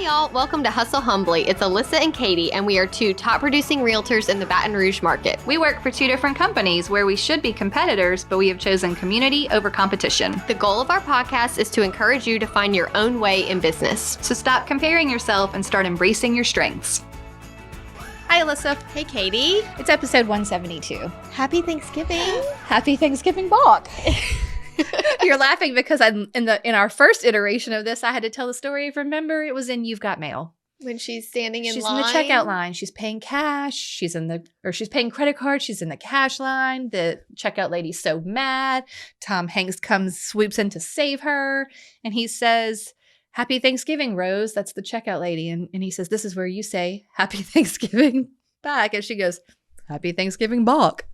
y'all. Welcome to Hustle Humbly. It's Alyssa and Katie, and we are two top producing realtors in the Baton Rouge market. We work for two different companies where we should be competitors, but we have chosen community over competition. The goal of our podcast is to encourage you to find your own way in business. So stop comparing yourself and start embracing your strengths. Hi, Alyssa. Hey, Katie. It's episode 172. Happy Thanksgiving. Happy Thanksgiving, Bach. You're laughing because in our first iteration of this, I had to tell the story. Remember, it was in You've Got Mail. When she's standing in line. She's in the checkout line. She's paying cash. She's paying credit card. She's in the cash line. The checkout lady's so mad. Tom Hanks swoops in to save her. And he says, "Happy Thanksgiving, Rose." That's the checkout lady. And he says, "This is where you say Happy Thanksgiving back." And she goes, "Happy Thanksgiving, Bach."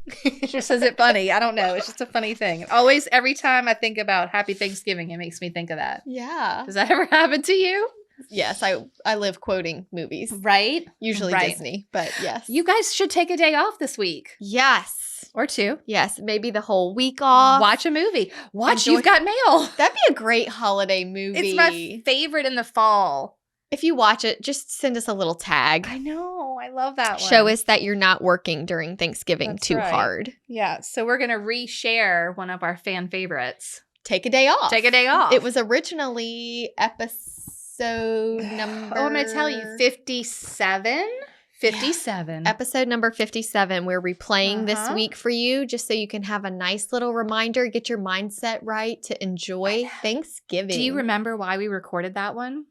She says it funny. I don't know. It's just a funny thing. Always, every time I think about Happy Thanksgiving, it makes me think of that. Yeah. Does that ever happen to you? Yes, I live quoting movies. Right? Usually Right. Disney, but yes. You guys should take a day off this week. Yes. Or two. Yes, maybe the whole week off. Watch a movie. Enjoy- You've Got Mail. That'd be a great holiday movie. It's my favorite in the fall. If you watch it, just send us a little tag. I know. I love that one. Show us that you're not working during Thanksgiving That's too right. hard. Yeah. So we're going to reshare one of our fan favorites. Take a day off. Take a day off. It was originally episode number... Oh, I'm going to tell you. 57? 57. Yeah. Episode number 57. We're replaying this Uh-huh. week for you just so you can have a nice little reminder, get your mindset right to enjoy Thanksgiving. Do you remember why we recorded that one?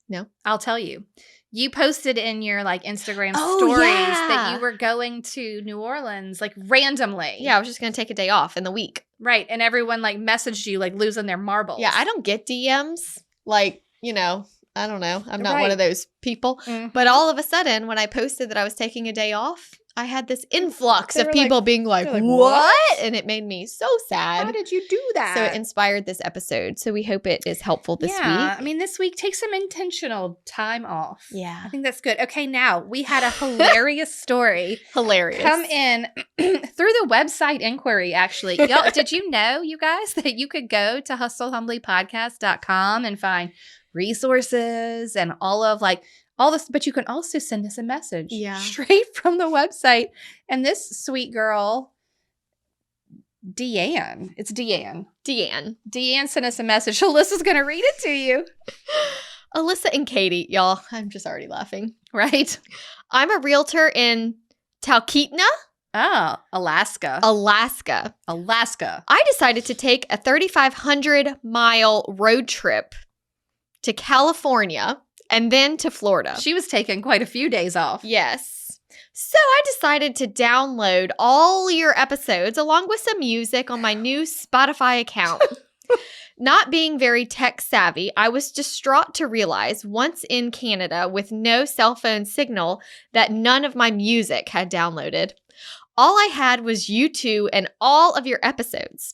No. I'll tell you. You posted in your Instagram Oh, stories yeah. that you were going to New Orleans randomly. Yeah, I was just going to take a day off in the week. Right. And everyone messaged you losing their marbles. Yeah, I don't get DMs. I don't know. I'm not one of those people. Mhm. But all of a sudden, when I posted that I was taking a day off, I had this influx They of were people being like, they're like, what? And it made me so sad. How did you do that? So it inspired this episode. So we hope it is helpful this week. I mean, this week, take some intentional time off. Yeah. I think that's good. Okay, now we had a hilarious story Hilarious. come in through the website inquiry, actually. Y'all, did you know, you guys, that you could go to hustlehumblypodcast.com and find resources and all this, but you can also send us a message straight from the website. And this sweet girl, Deanne, it's Deanne. Deanne sent us a message. Alyssa's going to read it to you. Alyssa and Katie, y'all, I'm just already laughing. Right? I'm a realtor in Talkeetna, Oh, Alaska. I decided to take a 3,500-mile road trip to California and then to Florida. She was taking quite a few days off. Yes. So I decided to download all your episodes along with some music on my new Spotify account. Not being very tech savvy, I was distraught to realize once in Canada with no cell phone signal that none of my music had downloaded. All I had was you two and all of your episodes.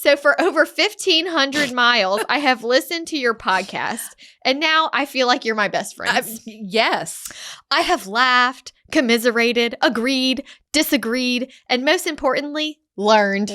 So for over 1,500 miles, I have listened to your podcast, and now I feel like you're my best friends. Yes. I have laughed, commiserated, agreed, disagreed, and most importantly, learned.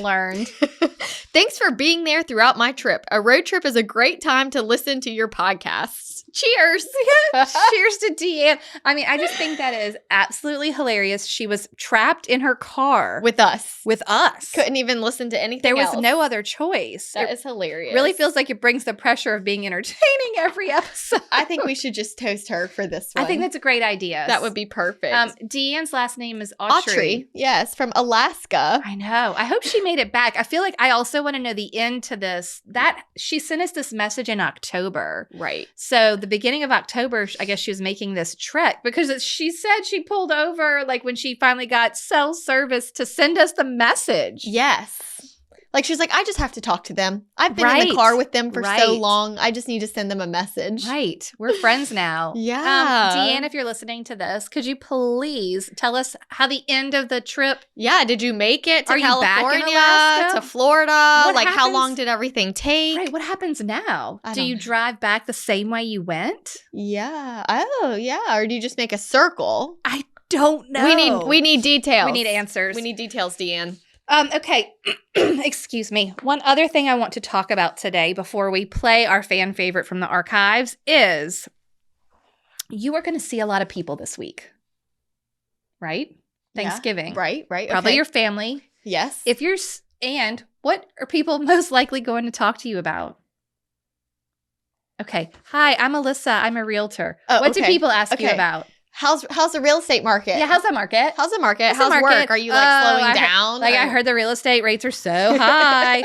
Thanks for being there throughout my trip. A road trip is a great time to listen to your podcasts. Cheers. Cheers to Deanne. I mean, I just think that is absolutely hilarious. She was trapped in her car With us. Couldn't Couldn't even listen to anything There was else. no other choice. That It is hilarious. really feels like it brings the pressure of being entertaining every episode. I think we should just toast her for this one. I think that's a great idea. that would be perfect. Deanne's last name is Autry. Autry. Yes, from Alaska. I know. I hope she made it back. I feel like I also want to know the end to this. That she sent us this message in October. Right. So the beginning of October, I guess she was making this trek because she said she pulled over when she finally got cell service to send us the message. Yes. Like she's like, I just have to talk to them. I've been in Right. the car with them for so Right. long. I just need to send them a message. Right. We're friends now. Yeah. Deanne, if you're listening to this, could you please tell us how the end of the trip? Yeah. Did you make it to Are you back in California, Alaska? to Florida? What How happens- long did everything take? Right. What happens now? I Do don't you know. drive back the same way you went? Yeah. Oh, yeah. Or do you just make a circle? I don't know. We need details. We need answers. We need details, Deanne. Okay. Excuse me. One other thing I want to talk about today before we play our fan favorite from the archives is you are going to see a lot of people this week, right? Thanksgiving. Yeah. Right. Probably okay. your family. Yes. And what are people most likely going to talk to you about? Okay. Hi, I'm Alyssa. I'm a realtor. Oh, what do okay. people ask you Okay. about? How's the real estate market? Yeah, how's the market? How's the market? How's the How's market? work? Are you like slowing down? I heard the real estate rates are so high.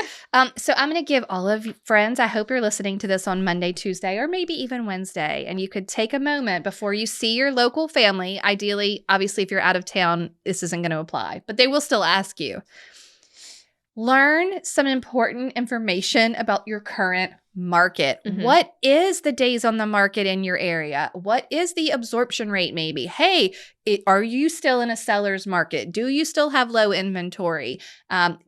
So I'm going to give all of you friends, I hope you're listening to this on Monday, Tuesday, or maybe even Wednesday. And you could take a moment before you see your local family. Ideally, obviously, if you're out of town, this isn't going to apply, but they will still ask you. Learn some important information about your current market. Mhm. What is the days on the market in your area? What is the absorption rate maybe? Hey, are you still in a seller's market? Do you still have low inventory?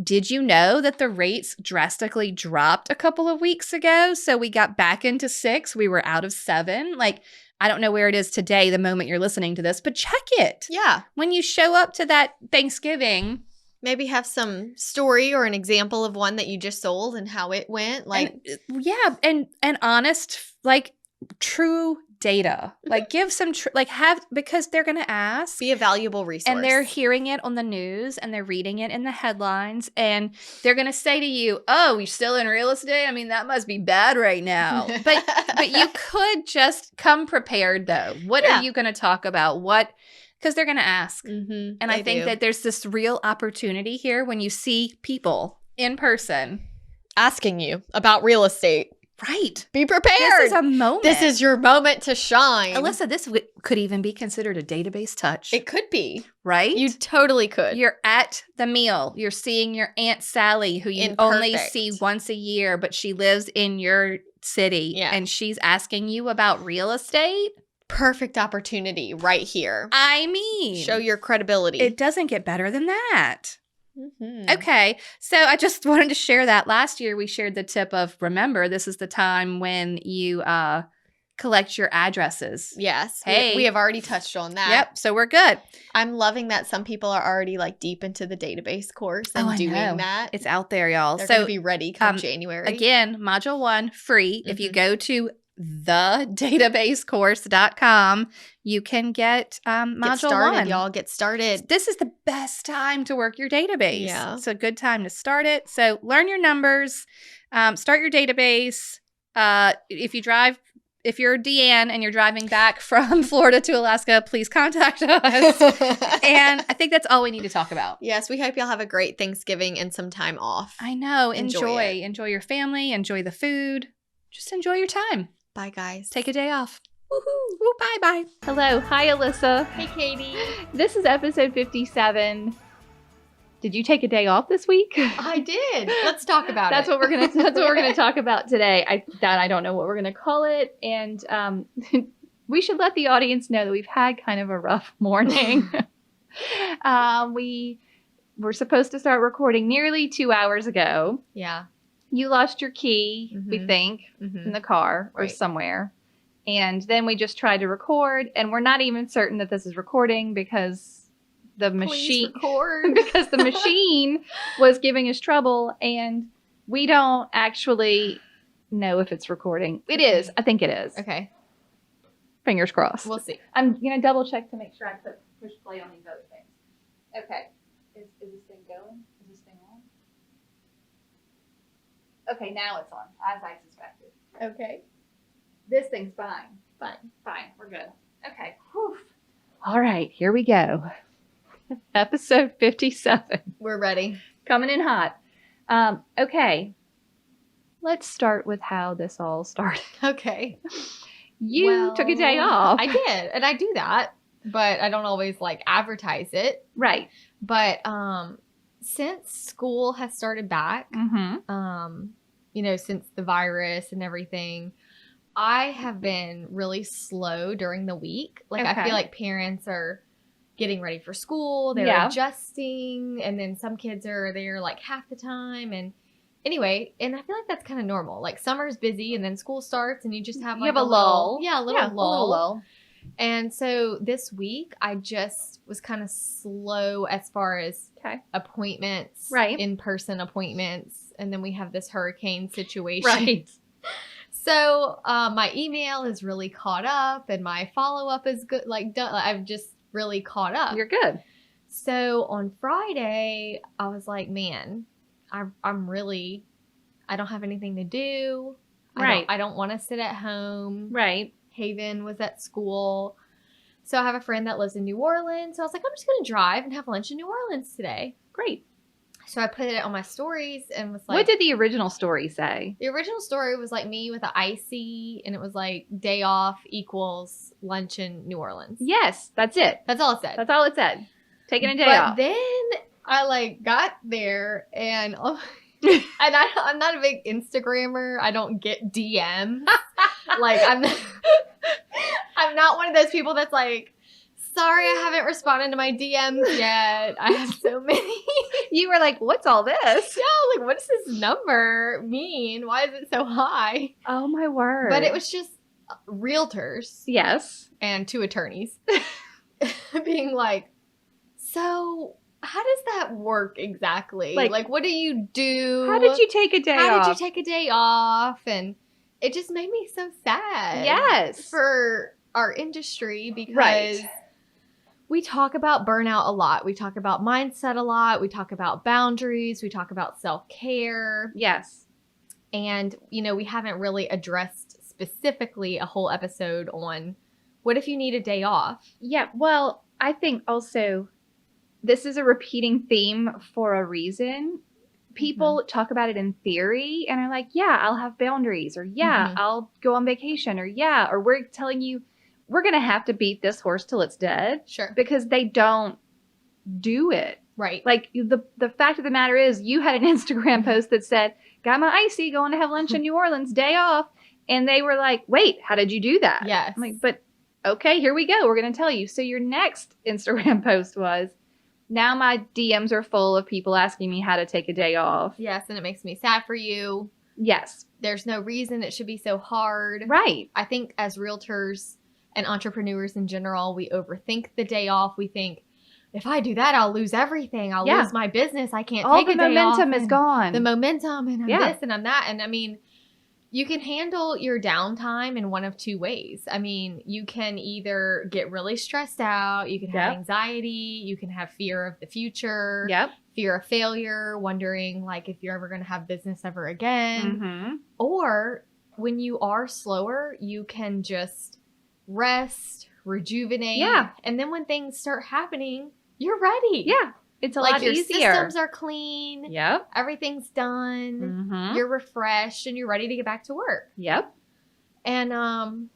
Did you know that the rates drastically dropped a couple of weeks ago? So we got back into 6. We were out of 7. Like, I don't know where it is today, the moment you're listening to this, but check it. Yeah. When you show up to that Thanksgiving, maybe have some story or an example of one that you just sold and how it went. Like, and honest, like true data. Like give some, because they're going to ask. be a valuable resource. And they're hearing it on the news and they're reading it in the headlines and they're going to say to you, oh, you're still in real estate? I mean, that must be bad right now. But you could just come prepared though. What are you going to talk about? Because they're going to ask. Mm-hmm, and I think that there's this real opportunity here when you see people in person asking you about real estate. Right. Be prepared. This is a moment. This is your moment to shine. Alyssa, this could even be considered a database touch. It could be. Right? You totally could. You're at the meal. You're seeing your Aunt Sally, who you only see once a year, but she lives in your city. Yeah. And she's asking you about real estate. Perfect opportunity right here. I mean, show your credibility. It doesn't get better than that. Mm-hmm. Okay. So I just wanted to share that. Last year, we shared the tip of, remember, this is the time when you collect your addresses. Yes. Hey. We have already touched on that. Yep. So we're good. I'm loving that some people are already like deep into the database course and doing that. It's out there, y'all. They're going to be ready come January. Again, module 1, free. Mm-hmm. If you go to thedatabasecourse.com, you can get module started, 1. Y'all get started. This is the best time to work your database. Yeah. It's a good time to start it. So learn your numbers, start your database. If you're Deanne and you're driving back from Florida to Alaska, please contact us. And I think that's all we need to talk about. Yes, we hope y'all have a great Thanksgiving and some time off. I know. Enjoy your family. Enjoy the food. Just enjoy your time. Bye, guys. Take a day off. Woohoo. Woo, bye. Hello. Hi, Alyssa. Hey, Katie. This is episode 57. Did you take a day off this week? I did. Let's talk about That's it. what we're gonna talk about today. I don't know what we're gonna call it, and we should let the audience know that we've had kind of a rough morning. We were supposed to start recording nearly 2 hours ago. Yeah. You lost your key, Mm-hmm. we think, in the car or somewhere. And then we just tried to record, and we're not even certain that this is recording because the machine was giving us trouble, and we don't actually know if it's recording. It is. I think it is. Okay. Fingers crossed. We'll see. I'm going to double check to make sure I push play on these other things. Okay. Is this thing going? Is this thing on? Okay, now it's on, as I suspected. Okay. This thing's fine. Fine. We're good. Okay. Whew. All right, here we go. Episode 57. We're ready. Coming in hot. Okay. Let's start with how this all started. Okay. You took a day off. I did. And I do that, but I don't always like advertise it. Right. But since school has started back, since the virus and everything, I have been really slow during the week. Like, I feel like parents are getting ready for school. They're adjusting. And then some kids are there like half the time. And anyway, and I feel like that's kind of normal. Like, summer's busy and then school starts and you just have like a lull. A little lull. And so this week, I just was kind of slow as far as appointments, in-person appointments. And then we have this hurricane situation. Right. So my email is really caught up and my follow-up is good. Like done. I've just really caught up. You're good. So on Friday, I was like, man, I'm really, I don't have anything to do. Right. I don't want to sit at home. Right. Haven was at school. So I have a friend that lives in New Orleans. So I was like, I'm just going to drive and have lunch in New Orleans today. Great. So I put it on my stories and was like, What did the original story say? the original story was like me with an icy, and it was like day off equals lunch in New Orleans. Yes, that's it. That's all it said. That's all it said. Taking a day but off. then I like got there and and I'm not a big Instagrammer. I don't get DMs. Like I'm not one of those people that's like, sorry, I haven't responded to my DMs yet. I have so many. You were like, what's all this? Yeah, like what does this number mean? Why is it so high? Oh my word. But it was just realtors Yes. and 2 attorneys being like, so how does that work exactly? Like what do you do? How did you take a day off? How did you take a day off? And it just made me so sad. Yes. For our industry because Right. we talk about burnout a lot. We talk about mindset a lot. We talk about boundaries. We talk about self-care. Yes. And, you know, we haven't really addressed specifically a whole episode on what if you need a day off? Yeah. Well, I think also this is a repeating theme for a reason. People talk about it in theory and are like, yeah, I'll have boundaries, or yeah, I'll go on vacation, or yeah, or we're telling you we're going to have to beat this horse till it's dead. Sure. Because they don't do it. Right. Like the fact of the matter is you had an Instagram post that said, got my icy, going to have lunch in New Orleans, day off. And they were like, wait, how did you do that? Yes. I'm like, but okay, here we go. We're going to tell you. So your next Instagram post was, now my DMs are full of people asking me how to take a day off. Yes, and it makes me sad for you. Yes. There's no reason it should be so hard. Right. I think as realtors and entrepreneurs in general, we overthink the day off. We think, if I do that, I'll lose everything. I'll lose my business. I can't take a day off. All the momentum is gone. The momentum, and I'm this and I'm that. And I mean, you can handle your downtime in one of 2 ways. I mean, you can either get really stressed out, you can have anxiety, you can have fear of the future, fear of failure, wondering like if you're ever going to have business ever again. Or when you are slower, you can just rest, rejuvenate. Yeah. And then when things start happening, you're ready. Yeah. It's a lot your easier. Systems are clean. Yep. Everything's done. You're refreshed and you're ready to get back to work. Yep. And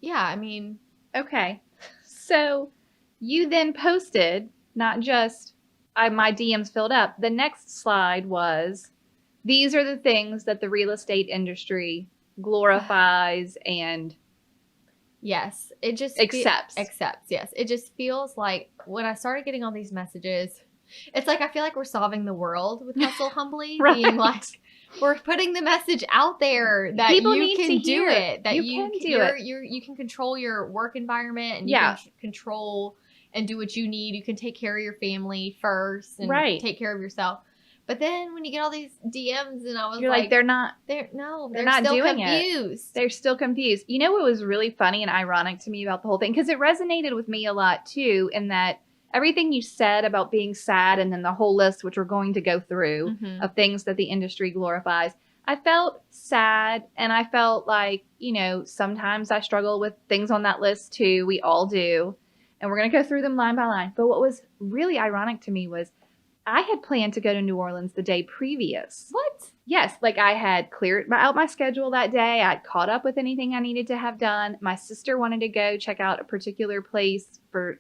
yeah, I mean, okay. So you then posted not just my DMs filled up. The next slide was, these are the things that the real estate industry glorifies and yes, it just accepts. Yes. It just feels like when I started getting all these messages, it's like I feel like we're solving the world with Hustle Humbly. Right. Being like, we're putting the message out there that people you can do it. That you can do it. You can control your work environment and you can control and do what you need. You can take care of your family first and take care of yourself. But then when you get all these DMs and I was like, they're not still doing confused. They're still confused. You know what was really funny and ironic to me about the whole thing? Because it resonated with me a lot too, in that everything you said about being sad and then the whole list, which we're going to go through, of things that the industry glorifies, I felt sad and I felt like, you know, sometimes I struggle with things on that list too. We all do. And we're going to go through them line by line. But what was really ironic to me was I had planned to go to New Orleans the day previous. What? Yes. Like I had cleared out my schedule that day. I'd caught up with anything I needed to have done. My sister wanted to go check out a particular place for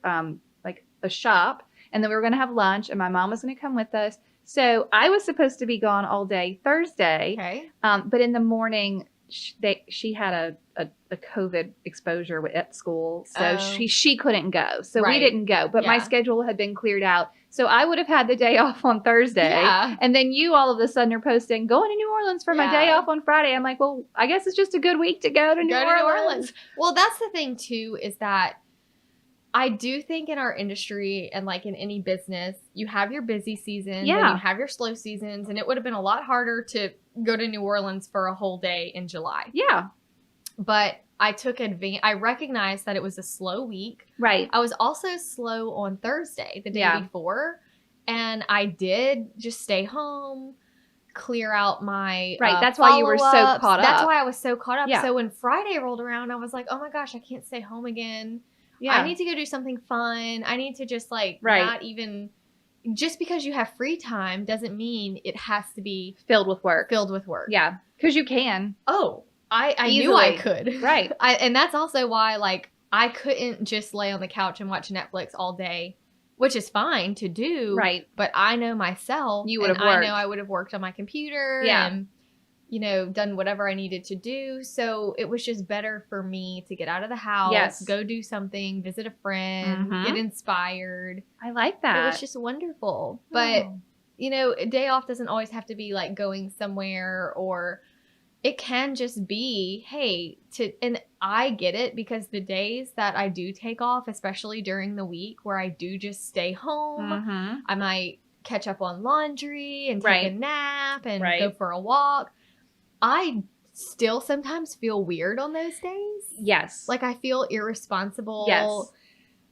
like a shop. And then we were going to have lunch and my mom was going to come with us. So I was supposed to be gone all day Thursday. Okay. But in the morning, she had a COVID exposure at school. So she couldn't go. So we didn't go. But my schedule had been cleared out. So I would have had the day off on Thursday. Yeah. And then you all of a sudden are posting, going to New Orleans for my day off on Friday. I'm like, well, I guess it's just a good week to go to New Orleans. Well, that's the thing too, is that I do think in our industry and like in any business, you have your busy seasons and Yeah. you have your slow seasons, and it would have been a lot harder to go to New Orleans for a whole day in July. Yeah. But I took advantage. I recognized that it was a slow week. Right. I was also slow on Thursday, the day Yeah. before, and I did just stay home, clear out my Right, that's why you were so follow-ups. caught That's up. why I was so caught up. Yeah. So when Friday rolled around, I was like, oh my gosh, I can't stay home again. Yeah. I need to go do something fun. I need to just like Right. not even, just because you have free time doesn't mean it has to be filled with work. filled with work. Yeah. Because you can. Oh, I knew I Easily. could. Right. And that's also why like I couldn't just lay on the couch and watch Netflix all day, which is fine to do. Right. But I know myself. You would have and I worked. know I would have worked on my computer. Yeah. And, you know, done whatever I needed to do. So it was just better for me to get out of the house, Yes. go do something, visit a friend, Mhm. get inspired. I like It that. was just wonderful. But, Oh. you know, a day off doesn't always have to be like going somewhere, or it can just be, hey, and I get it, because the days that I do take off, especially during the week where I do just stay home, Mhm. I might catch up on laundry and take Right. a nap and Right. go for a walk. I still sometimes feel weird on those days. Yes. Like I feel irresponsible. Yes.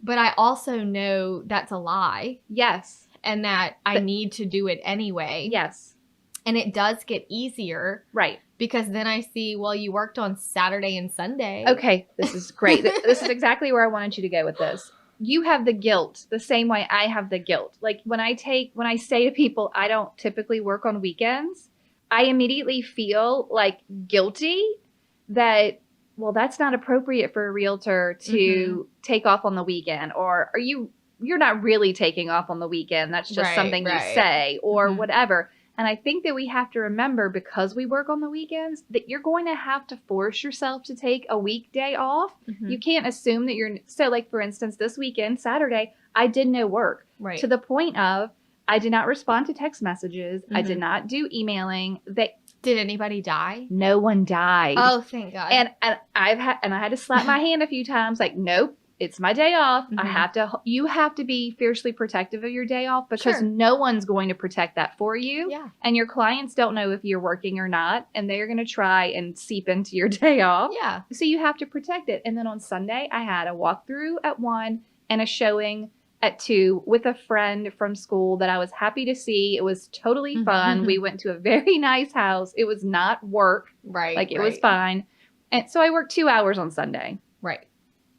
But I also know that's a lie, Yes. and that I But- need to do it anyway. Yes. And it does get easier, Right. because then I see, well, you worked on Saturday and Sunday. Okay. This is great. This is exactly where I wanted you to go with this. You have the guilt the same way I have the guilt. Like when I say to people, I don't typically work on weekends, I immediately feel like guilty that, well, that's not appropriate for a realtor to take off on the weekend, or you're not really taking off on the weekend. That's just Right, something you right. say, or Mhm. whatever. And I think that we have to remember, because we work on the weekends, that you're going to have to force yourself to take a weekday off. Mhm. You can't assume that so like, for instance, this weekend, Saturday, I did no work Right. to the point of I did not respond to text messages. I did Mhm. not do emailing. That Did anybody die? no one died. Oh, thank God. And I had to slap my hand a few times, like, nope, it's my day off. Mhm. You have to be fiercely protective of your day off, because Sure. no one's going to protect that for you. yeah. And your clients don't know if you're working or not, and they're going to try and seep into your day off. Yeah. So you have to protect it. And then on Sunday, I had a walkthrough at 1 and a showing at 2 with a friend from school that I was happy to see. It was totally fun. Mhm. We went to a very nice house. It was not work. Right. Like, it was right. fine. And so I worked 2 hours on Sunday. Right.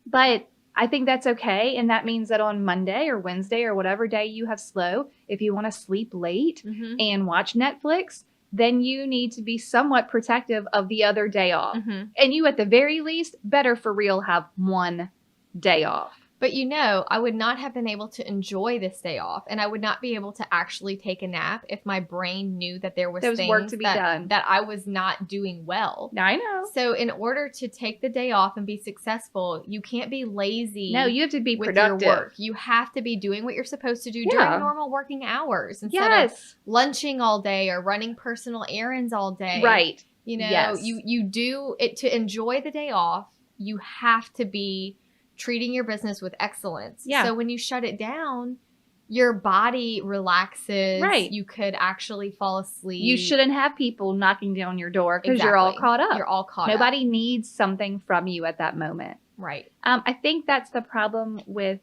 But I think that's okay. And that means that on Monday or Wednesday or whatever day you have slow, if you want to sleep late Mhm. and watch Netflix, then you need to be somewhat protective of the other day off. Mhm. And you, at the very least, better for real have one day off. But you know, I would not have been able to enjoy this day off, and I would not be able to actually take a nap if my brain knew that there was There was things work to be done. that I was not doing well. Now, I know. So in order to take the day off and be successful, you can't be lazy. No, you have to be with productive. your work. You have to be doing what you're supposed to do Yeah. during normal working hours instead of Yes. lunching all day or running personal errands all day. Right. You know, Yes. you do it to enjoy the day off. You have to be treating your business with excellence. Yeah. So when you shut it down, your body relaxes. Right. You could actually fall asleep. You shouldn't have people knocking down your door because you're all Exactly. caught up. You're all caught up. Nobody needs something from you at that moment. Right. I think that's the problem with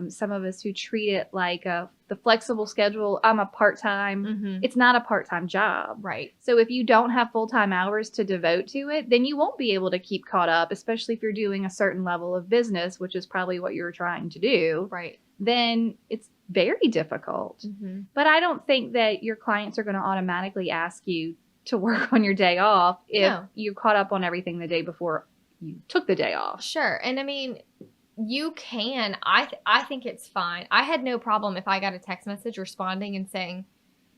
some of us who treat it like the flexible schedule. I'm a part-time. Mm-hmm. It's not a part-time job. Right. So if you don't have full-time hours to devote to it, then you won't be able to keep caught up, especially if you're doing a certain level of business, which is probably what you're trying to do. Right. Then it's very difficult. Mm-hmm. But I don't think that your clients are going to automatically ask you to work on your day off if No. you caught up on everything the day before you took the day off. Sure. And I mean, you can. I think it's fine. I had no problem if I got a text message responding and saying,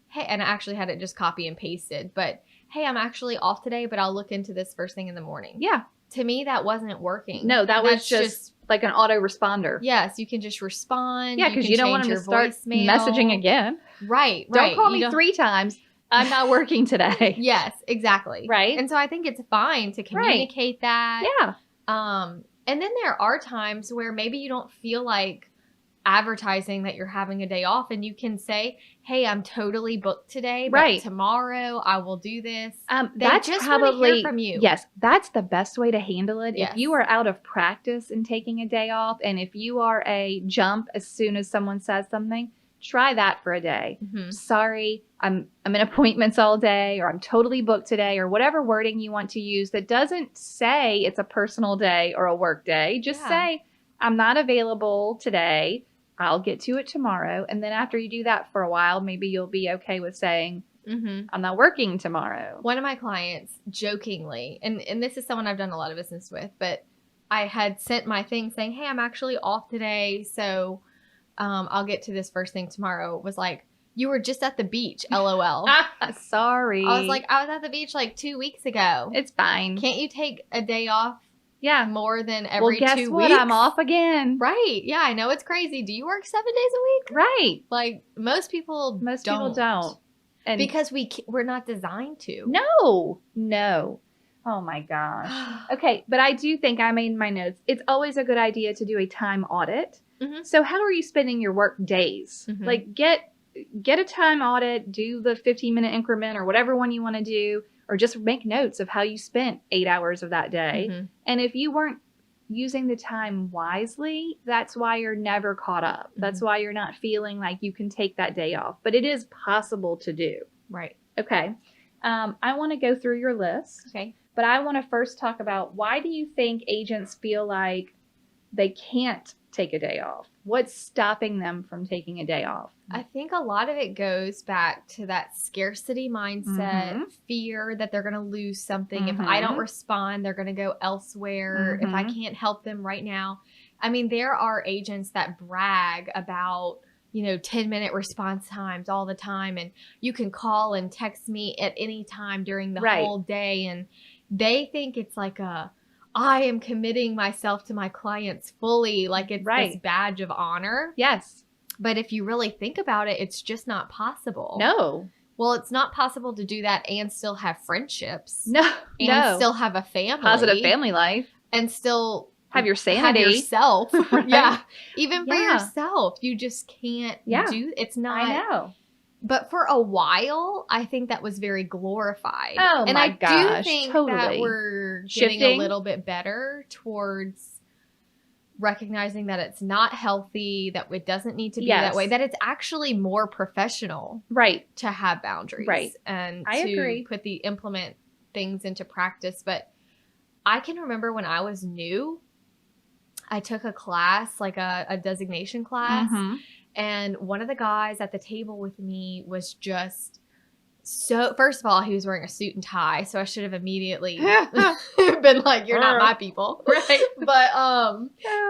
hey, and I actually had it just copy and pasted, but hey, I'm actually off today, but I'll look into this first thing in the morning. Yeah. To me, that wasn't working. No, that was That's just like an autoresponder. yes, you can just respond. Yeah, because can you don't change want them to your start voicemail. messaging again. Right. Don't right. call You me 3 times. I'm not working today. Yes, exactly. Right? And so I think it's fine to communicate that. Yeah. And then there are times where maybe you don't feel like advertising that you're having a day off, and you can say, hey, I'm totally booked today, but Right. tomorrow I will do this. They That's just wanna probably hear from you. Yes, that's the best way to handle it. Yes. If you are out of practice in taking a day off, and if you are a jump as soon as someone says something, try that for a day. Mhm. Sorry, I'm in appointments all day, or I'm totally booked today, or whatever wording you want to use that doesn't say it's a personal day or a work day. Just Yeah. say, I'm not available today. I'll get to it tomorrow. And then after you do that for a while, maybe you'll be okay with saying, Mhm. I'm not working tomorrow. One of my clients jokingly, and this is someone I've done a lot of business with, but I had sent my thing saying, hey, I'm actually off today, so I'll get to this first thing tomorrow, was like, you were just at the beach, LOL. Sorry. I was like, I was at the beach like 2 weeks ago. it's fine. Can't you take a day off Yeah. more than Well, every guess 2 what? weeks? I'm off again. Right. Yeah, I know it's crazy. Do you work 7 days a week? Right. Like, most people People don't. And Because we're not designed to. No. Oh my gosh. Okay, but I do think I made my notes. It's always a good idea to do a time audit. Mhm. So how are you spending your work days? Mhm. Like get a time audit, do the 15-minute increment or whatever one you want to do, or just make notes of how you spent 8 hours of that day. Mhm. And if you weren't using the time wisely, that's why you're never caught up. That's why you're not feeling like you can take that day off. But it is possible to do. Right. Okay. I want to go through your list. Okay. But I want to first talk about, why do you think agents feel like they can't take a day off? What's stopping them from taking a day off? I think a lot of it goes back to that scarcity mindset, Mhm. fear that they're going to lose something. If I don't respond, they're going to go elsewhere. If I can't help them right now. I mean, there are agents that brag about, 10-minute response times all the time. And you can call and text me at any time during the Right. whole day. And they think it's like I am committing myself to my clients fully. Like it's this Right. badge of honor. Yes. But if you really think about it, it's just not possible. No. Well, it's not possible to do that and still have friendships. No. And no. still have a family. Positive family life. And still Have your have sanity. yourself. Right. Yeah. Even for Yeah. yourself. You just can't Yeah. it's not. I know. But for a while, I think that was very glorified. Oh, and my I gosh, do think that totally. we're getting a Shifting. little bit better towards recognizing that it's not healthy, that it doesn't need to be that Yes. way, that it's actually more professional Right. to have boundaries. Right. And I to agree. implement things into practice. But I can remember when I was new, I took a class, like a designation class. Mhm. And one of the guys at the table with me was just so, first of all, he was wearing a suit and tie. So I should have immediately been like, you're not my people. Right. But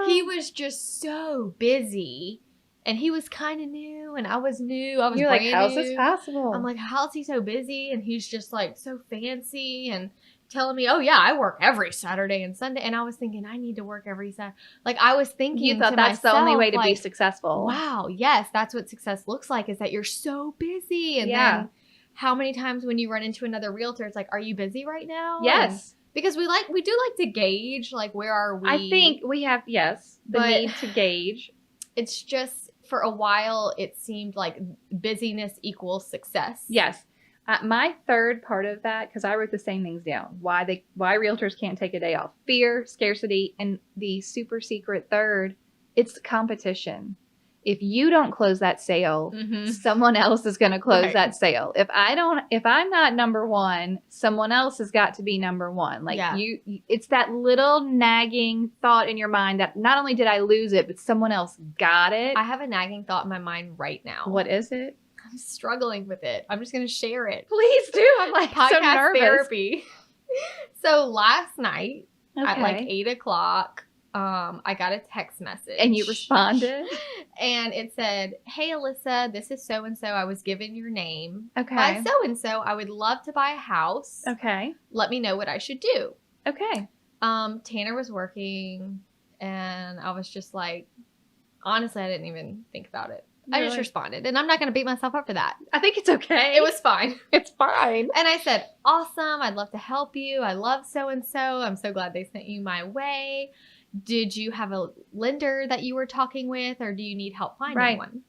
he was just so busy. And he was kind of new. And I was new. I was You're like, brand how's new. this possible? I'm like, how's he so busy? And he's just like so fancy and telling me, oh yeah, I work every Saturday and Sunday. And I was thinking, I need to work every Saturday. Like I was thinking, you thought to that's the only myself, way to be like, successful. wow, yes, that's what success looks like, is that you're so busy. And Yeah. then how many times when you run into another realtor, it's like, are you busy right now? Yes. And because we do like to gauge, like, where are we? I think we have, the But- need to gauge. it's just, for a while, it seemed like busyness equals success. Yes. My third part of that, because I wrote the same things down, why realtors can't take a day off: fear, scarcity, and the super secret third, it's competition. If you don't close that sale, Mhm. someone else is going to close Right. that sale. If I'm not number one, someone else has got to be number one. Like Yeah. it's that little nagging thought in your mind that not only did I lose it, but someone else got it. I have a nagging thought in my mind right now. What is it? I'm struggling with it. I'm just going to share it. Please do. I'm like Podcast so nervous. therapy. So last night at like Okay. 8:00, I got a text message. And you responded? And it said, hey, Alyssa, this is so-and-so. I was given your name Okay. by so-and-so. I would love to buy a house. Okay. Let me know what I should do. Okay. Tanner was working, and I was just like, honestly, I didn't even think about it. I just Really? responded, and I'm not going to beat myself up for that. I think it's okay. It was fine. It's fine. And I said, awesome. I'd love to help you. I love so-and-so. I'm so glad they sent you my way. did you have a lender that you were talking with, or do you need help finding Right. one?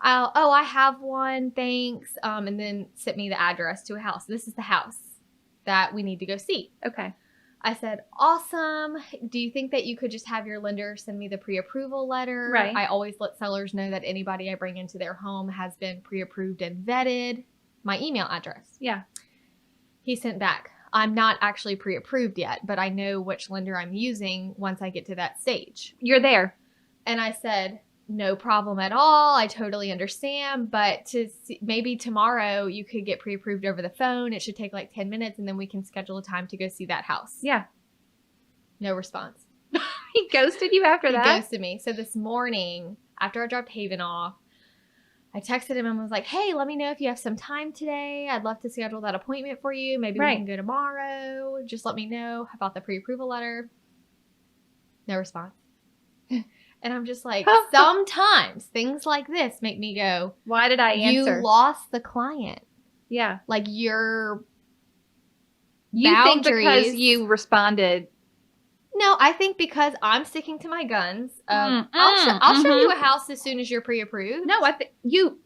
I have one, thanks. And then sent me the address to a house. This is the house that we need to go see. Okay. I said, awesome. Do you think that you could just have your lender send me the pre-approval letter? Right. I always let sellers know that anybody I bring into their home has been pre-approved and vetted. My email address. Yeah. He sent back, I'm not actually pre-approved yet, but I know which lender I'm using once I get to that stage. You're there. And I said, no problem at all. I totally understand. But maybe tomorrow you could get pre-approved over the phone. It should take like 10 minutes and then we can schedule a time to go see that house. Yeah. No response. He ghosted you after that? He ghosted me. So this morning, after I dropped Haven off, I texted him and was like, hey, let me know if you have some time today. I'd love to schedule that appointment for you. Maybe we can go tomorrow. Just let me know about the pre-approval letter. No response. And I'm just like, sometimes things like this make me go, why did I answer? You lost the client. Yeah. Like your think because you responded. No, I think because I'm sticking to my guns. I'll show you a house as soon as you're pre-approved. No, I think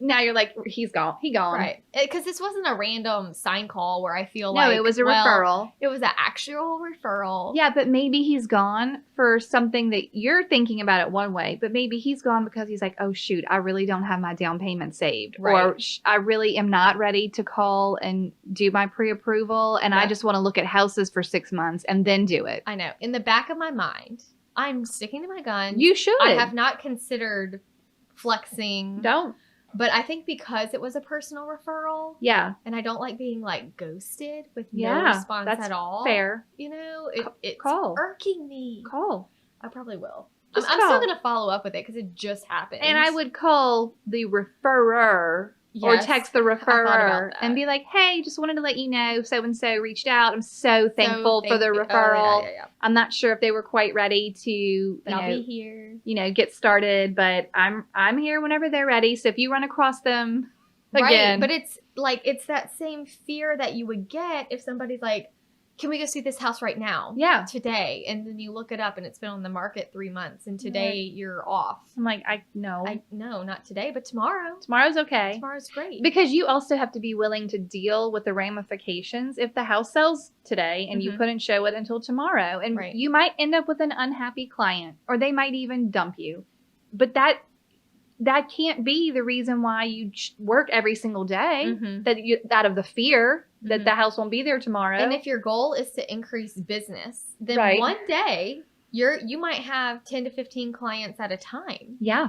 now you're like, he's gone. He gone. Right. Because this wasn't a random sign call where I feel No, it was a referral. It was an actual referral. Yeah, but maybe he's gone for something that you're thinking about it one way, but maybe he's gone because he's like, oh, shoot, I really don't have my down payment saved. Right. Or I really am not ready to call and do my pre-approval, and I just want to look at houses for 6 months and then do it. I know. In the back of my mind, I'm sticking to my guns. You should. I have not considered flexing. Don't. But I think because it was a personal referral. Yeah. And I don't like being like ghosted with no response at all. Fair. You know, it's irking me. Call. I probably will. I'm still going to follow up with it because it just happened. And I would call the referrer. Or text the referrer and be like, hey, just wanted to let you know so-and-so reached out. I'm so thankful for the referral. Oh, yeah. I'm not sure if they were quite ready to, I'll be here. Get started, but I'm here whenever they're ready. So if you run across them again. Right, but it's like, it's that same fear that you would get if somebody's like, can we go see this house right now? Yeah. Today. And then you look it up and it's been on the market 3 months and today you're off. I'm like, no, not today, but tomorrow. Tomorrow's okay. Tomorrow's great. Because you also have to be willing to deal with the ramifications if the house sells today and you couldn't show it until tomorrow. And you might end up with an unhappy client or they might even dump you. But that can't be the reason why you work every single day. Out of the fear that the house won't be there tomorrow. And if your goal is to increase business, then one day you might have 10 to 15 clients at a time. Yeah.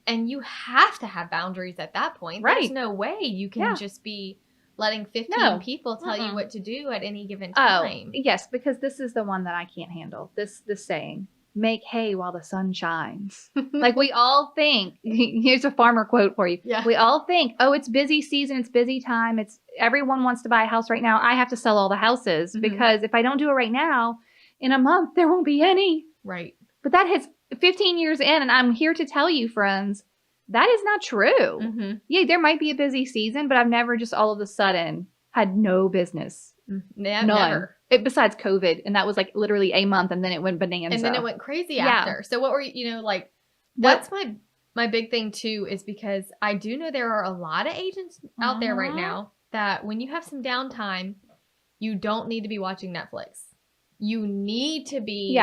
And you have to have boundaries at that point. Right. There's no way you can just be letting 15 people tell you what to do at any given time. Oh, yes, because this is the one that I can't handle. This saying. Make hay while the sun shines. Like we all think, here's a farmer quote for you. Yeah. We all think, oh, it's busy season. It's busy time. Everyone wants to buy a house right now. I have to sell all the houses because if I don't do it right now, in a month, there won't be any. Right. But that hits 15 years in. And I'm here to tell you, friends, that is not true. Yeah, there might be a busy season, but I've never just all of a sudden had no business. Never. Besides COVID, and that was like literally a month, and then it went bonanza. And then it went crazy after. So what were you, that's my big thing too, is because I do know there are a lot of agents out there right now that when you have some downtime, you don't need to be watching Netflix. You need to be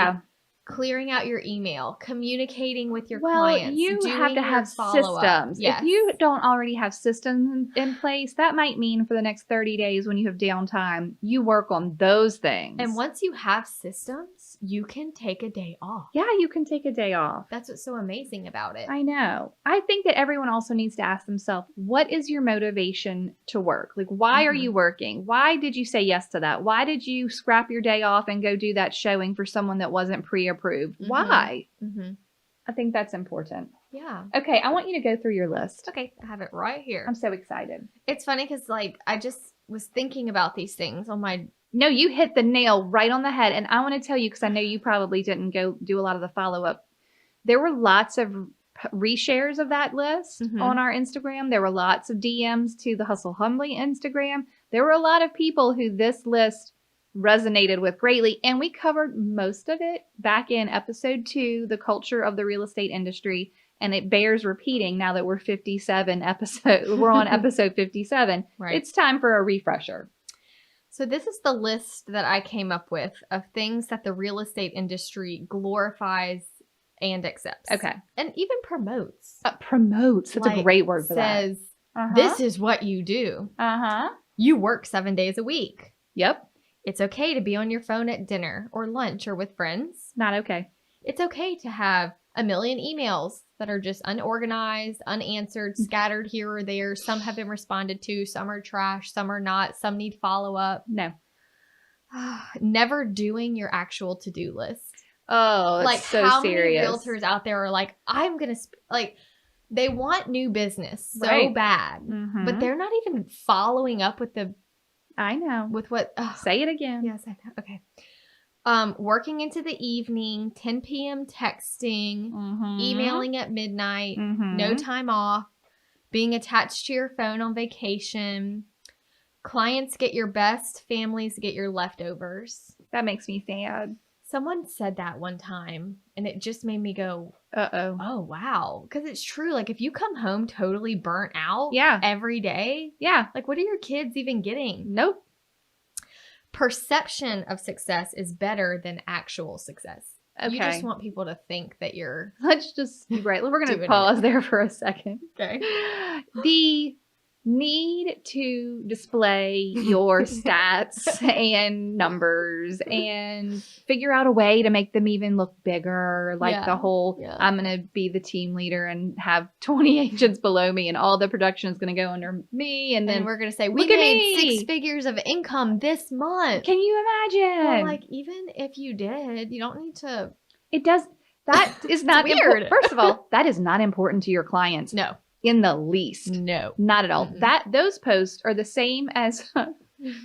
clearing out your email, communicating with your clients. You have to have systems. Yes. If you don't already have systems in place, that might mean for the next 30 days when you have downtime, you work on those things. And once you have systems, you can take a day off. Yeah, you can take a day off. That's what's so amazing about it. I know. I think that everyone also needs to ask themselves, what is your motivation to work? Like, why are you working? Why did you say yes to that? Why did you scrap your day off and go do that showing for someone that wasn't pre-approved? Why? I think that's important. Yeah. Okay, I want you to go through your list. Okay, I have it right here. I'm so excited. It's funny because I just was thinking about these things on my... No, you hit the nail right on the head. And I want to tell you, because I know you probably didn't go do a lot of the follow-up. There were lots of reshares of that list on our Instagram. There were lots of DMs to the Hustle Humbly Instagram. There were a lot of people who this list resonated with greatly. And we covered most of it back in episode 2, the culture of the real estate industry. And it bears repeating now that we're 57 episodes. We're on episode 57. Right. It's time for a refresher. So this is the list that I came up with of things that the real estate industry glorifies and accepts. Okay. And even promotes. Promotes. That's Like, a great word for says, that. this is what you do. You work 7 days a week. Yep. It's okay to be on your phone at dinner or lunch or with friends. Not okay. It's okay to have a million emails that are just unorganized, unanswered, scattered here or there. Some have been responded to, some are trash, some are not, some need follow-up. No. Never doing your actual to-do list. Oh, that's Like, so how serious. many realtors out there are like, I'm going to, they want new business so Right. bad, Mhm. but they're not even following up with I know. what, Say it again. yes, I know. Okay. Working into the evening, 10 p.m. texting, Mhm. emailing at midnight, Mhm. no time off, being attached to your phone on vacation. Clients get your best, families get your leftovers. That makes me sad. Someone said that one time, and it just made me go, Uh-oh. oh, wow. Because it's true. Like, if you come home totally burnt out Yeah. every day, Yeah. like, what are your kids even getting? Nope. Perception of success is better than actual success. Okay. You just want people to think that you're Let's just, right. We're going Doing to it. pause there for a second. okay. The need to display your stats and numbers and figure out a way to make them even look bigger. Like Yeah. the whole, Yeah. I'm going to be the team leader and have 20 agents below me and all the production is going to go under me. And And then we're going to say, we look at made me. 6 figures of income this month. can you imagine? Well, like, even if you did, you don't need to. It does. That is not weird. First of all, that is not important to your clients No. in the least. No. Not at all. Mm-mm. Those posts are the same as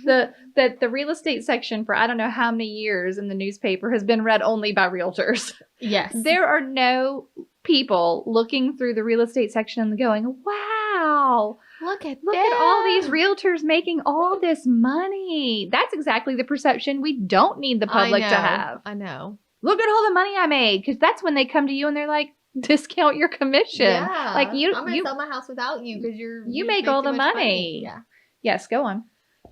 the real estate section for I don't know how many years in the newspaper has been read only by realtors. Yes. There are no people looking through the real estate section and going, "Wow, Look at look at all these realtors making all this money." That's exactly the perception we don't need the public to have. I know. Look at all the money I made, because that's when they come to you and they're like, discount your commission. Yeah. Like I'm going to sell my house without you because you make make all too the much money. Yeah. Yes, go on.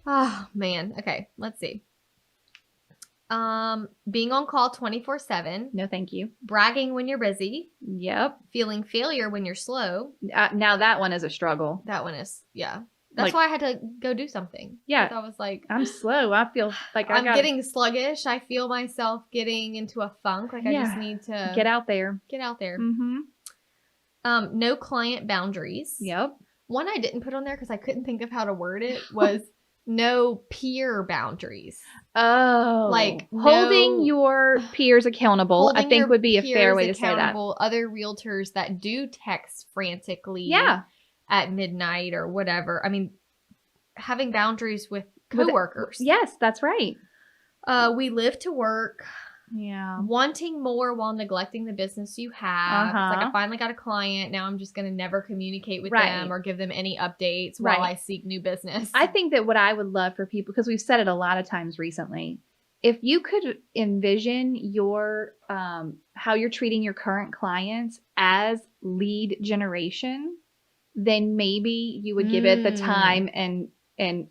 Oh, man. Okay. Let's see. Being on call 24/7, No, thank you. bragging when you're busy, Yep. feeling failure when you're slow. Now that one is a struggle. That one is, yeah. That's Like- why I had to go do something. Yeah. 'Cause I was like, I'm slow. I feel like I'm getting sluggish. I feel myself getting into a funk. Like, I just Yeah. need to get out there. get out there. Mm-hmm. No client boundaries. Yep. One I didn't put on there because I couldn't think of how to word it was no peer boundaries. Oh, Like, holding no- your peers accountable, I Holding think your would be a fair peers way to say that. accountable, other realtors that do text frantically Yeah. at midnight or whatever. I mean, having boundaries with With- coworkers. Yes, that's right. We live to work. Yeah. Wanting more while neglecting the business you have. It's like, Uh-huh. I finally got a client. Now I'm just going to never communicate with Right. them or give them any updates while Right. I seek new business. I think that what I would love for people, because we've said it a lot of times recently, if you could envision your how you're treating your current clients as lead generation, then maybe you would give it the Mm. time and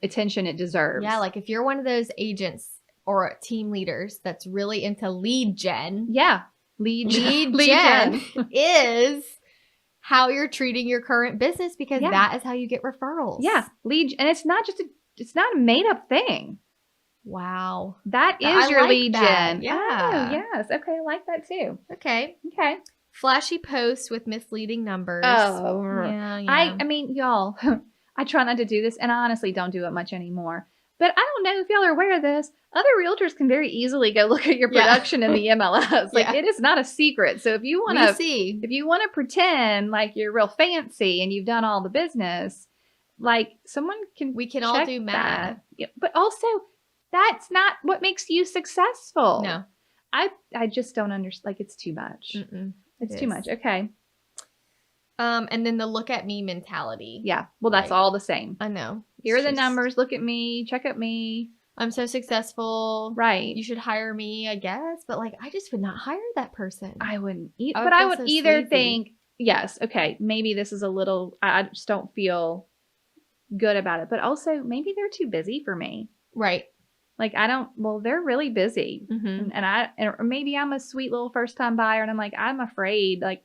attention it deserves. Yeah, like if you're one of those agents or team leaders that's really into lead gen, yeah, lead lead gen is how you're treating your current business because Yeah. that is how you get referrals. Yeah, lead, and it's not a made up thing. Wow. That is I your like lead that. gen. Yeah. Oh, yes. Okay, I like that too. Okay. Okay. Flashy posts with misleading numbers. Oh, yeah. I mean, y'all, I try not to do this, and I honestly don't do it much anymore. But I don't know if y'all are aware of this. Other realtors can very easily go look at your Yeah. production in the MLS. Like, Yeah. it is not a secret. So if you want we to, see. if you want to pretend like you're real fancy and you've done all the business, like someone can, We can all check do that. math. Yeah, but also, that's not what makes you successful. No. I just don't understand. Like, it's too much. Mm-mm. It's It too is. much. Okay. And then the look at me mentality. Yeah. Well, that's Like- all the same. I know. Here are It's the just- numbers. Look at me. Check at me. I'm so successful. Right. You should hire me, I guess. But like, I just would not hire that person. I wouldn't I would but I feel would so either sleazy. think, yes, okay, maybe this is a little, I just don't feel good about it. But also, maybe they're too busy for me. Right. Like, they're really busy. Mm-hmm. Or maybe I'm a sweet little first time buyer and I'm like, I'm afraid, like,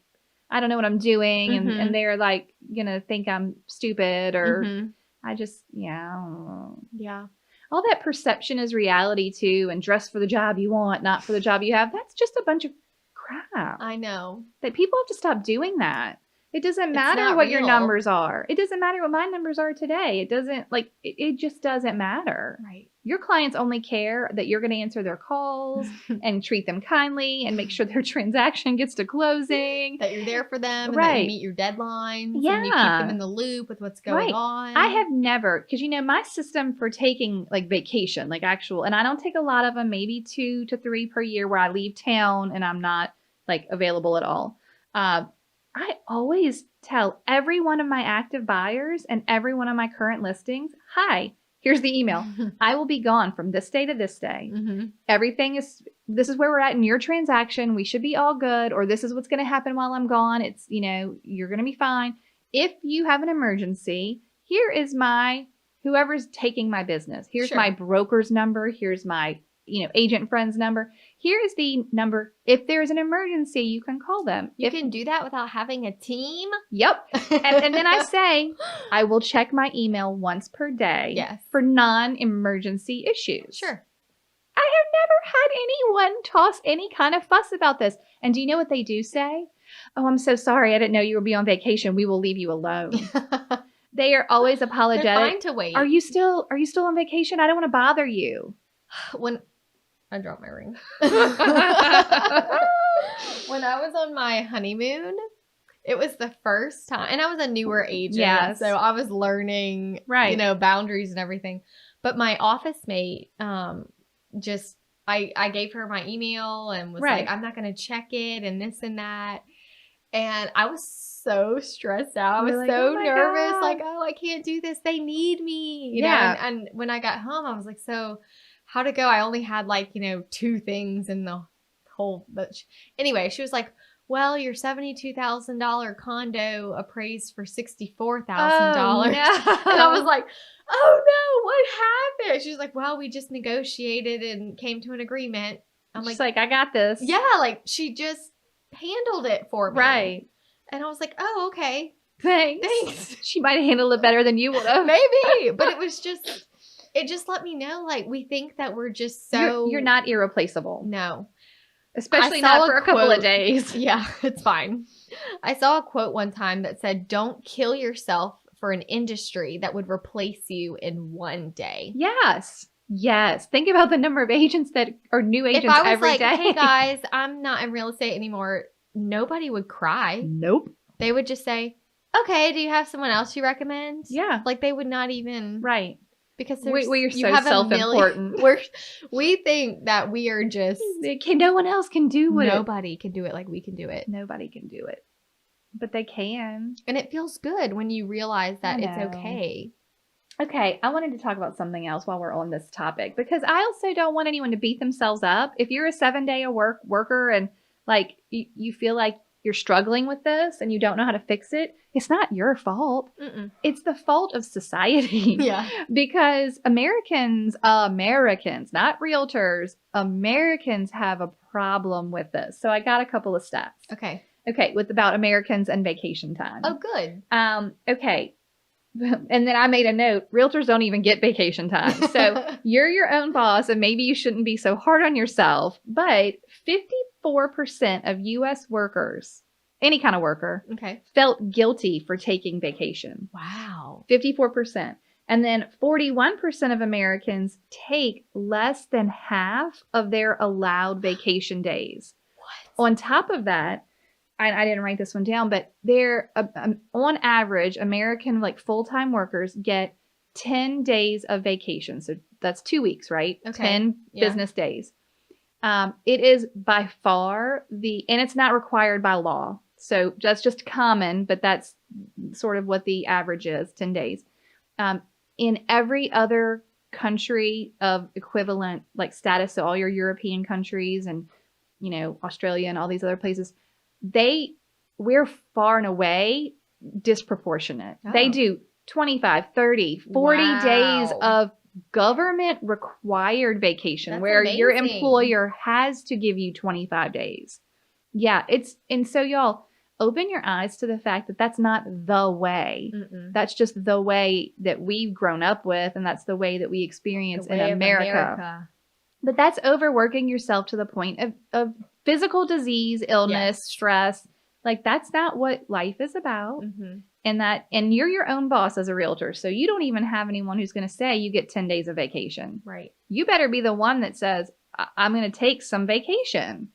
I don't know what I'm doing. Mhm. And they're like, gonna think I'm stupid or Mhm. I just, yeah, I don't know. Yeah. All that perception is reality too, and dress for the job you want, not for the job you have. That's just a bunch of crap. I know. That people have to stop doing that. It doesn't It's matter not what your real. numbers are. It doesn't matter what my numbers are today. It doesn't, like, it just doesn't matter. Right. Your clients only care that you're going to answer their calls and treat them kindly and make sure their transaction gets to closing. That you're there for them and that Right. you meet your deadlines. And you keep Yeah. them in the loop with what's going Right. on. I have never, because my system for taking like vacation, like actual, and I don't take a lot of them, maybe 2 to 3 per year where I leave town and I'm not like available at all. I always tell every one of my active buyers and every one of my current listings, hi, here's the email. I will be gone from this day to this day. Mm-hmm. This is where we're at in your transaction. We should be all good, or this is what's going to happen while I'm gone. It's, you're going to be fine. If you have an emergency, here is whoever's taking my business. Here's Sure. my broker's number. Here's my, agent friend's number. Here is the number. If there's an emergency, you can call them. You can do that without having a team. Yep. And then I say, I will check my email once per day Yes. for non-emergency issues. Sure. I have never had anyone toss any kind of fuss about this. And do you know what they do say? Oh, I'm so sorry. I didn't know you would be on vacation. We will leave you alone. They are always They're apologetic. fine to wait. Are you still on vacation? I don't want to bother you. When I dropped my ring. When I was on my honeymoon, it was the first time, and I was a newer agent, Yes. so I was learning, Right. boundaries and everything. But my office mate, I gave her my email and was Right. like, I'm not going to check it and this and that. And I was so stressed out. I was You're like, so "Oh my nervous. God." Like, oh, I can't do this. They need me. Yeah. And when I got home, I was like, so how'd it go? I only had 2 things in the whole, anyway, she was like, well, your $72,000 condo appraised for $64,000. Oh, no. And I was like, oh no, what happened? She was like, well, we just negotiated and came to an agreement. I'm She's like, I got this. yeah, she just handled it for me. Right. And I was like, oh, okay. Thanks. She might have handled it better than you would have. Maybe. But it just let me know, we think that we're just so. You're not irreplaceable. No. Especially I saw not for a couple quote- of days. Yeah, it's fine. I saw a quote one time that said, don't kill yourself for an industry that would replace you in one day. Yes. Think about the number of agents that are new agents If I was every day. hey guys, I'm not in real estate anymore, nobody would cry. Nope. They would just say, okay, do you have someone else you recommend? Yeah. They would not even. Right. Because We're you so have a self-important. We think that we are just. No one else can do what Nobody can do it like we can do it. Nobody can do it. But they can. And it feels good when you realize that I it's know. okay. Okay, I wanted to talk about something else while we're on this topic because I also don't want anyone to beat themselves up. If you're a 7-day worker and you feel like you're struggling with this and you don't know how to fix it, it's not your fault. Mm-mm. It's the fault of society. Yeah. Because Americans, not realtors, Americans have a problem with this. So I got a couple of stats. Okay. Okay, about Americans and vacation time. Oh, good. Okay. And then I made a note, realtors don't even get vacation time. So you're your own boss and maybe you shouldn't be so hard on yourself. But 54% of U.S. workers, any kind of worker, Okay. felt guilty for taking vacation. Wow. 54%. And then 41% of Americans take less than half of their allowed vacation days. What? On top of that, I didn't write this one down, but they're on average, American full-time workers get 10 days of vacation. So that's 2 weeks, right? Okay. 10 Yeah. business days. It is by far and it's not required by law. So that's just common, but that's sort of what the average is, 10 days. In every other country of equivalent like status, so all your European countries and, you know, Australia and all these other places, we're far and away disproportionate. Oh. They do 25, 30, 40 days Wow. of government required vacation That's where your amazing. employer has to give you 25 days. Yeah, and so y'all open your eyes to the fact that that's not the way. Mm-mm. That's just the way that we've grown up with, and that's the way that we experience The in way of America. But that's overworking yourself to the point of physical disease, illness, Yes. stress. Like, that's not what life is about. Mm-hmm. And you're your own boss as a realtor. So you don't even have anyone who's going to say you get 10 days of vacation. Right. You better be the one that says, I'm going to take some vacation.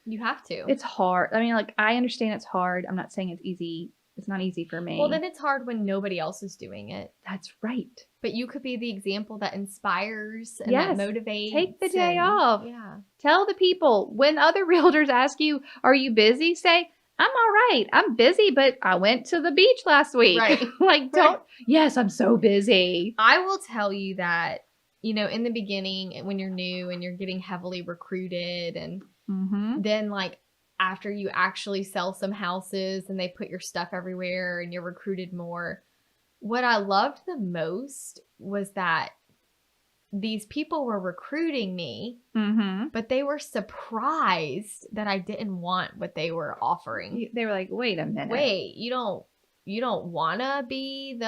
You have to. It's hard. I mean, like, I understand it's hard. I'm not saying it's easy. It's not easy for me. Well, then it's hard when nobody else is doing it. That's right. But you could be the example that inspires and Yes. that motivates. Take the day and- off. Yeah. Tell the people when other realtors ask you, are you busy? Say, I'm all right. I'm busy, but I went to the beach last week. Right. Like, don't, yes, I'm so busy. I will tell you that, you know, in the beginning, when you're new and you're getting heavily recruited, and Mm-hmm. then like after you actually sell some houses and they put your stuff everywhere and you're recruited more, what I loved the most was that these people were recruiting me, Mm-hmm. but they were surprised that I didn't want what they were offering. They were like, wait a minute. Wait, you don't want to be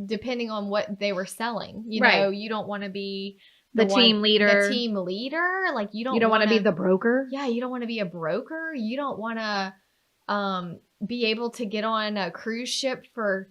depending on what they were selling, you Right. know, you don't want to be The team leader. the team leader. Like you don't want to be wanna- the broker. yeah, you don't want to be a broker. You don't want to be able to get on a cruise ship for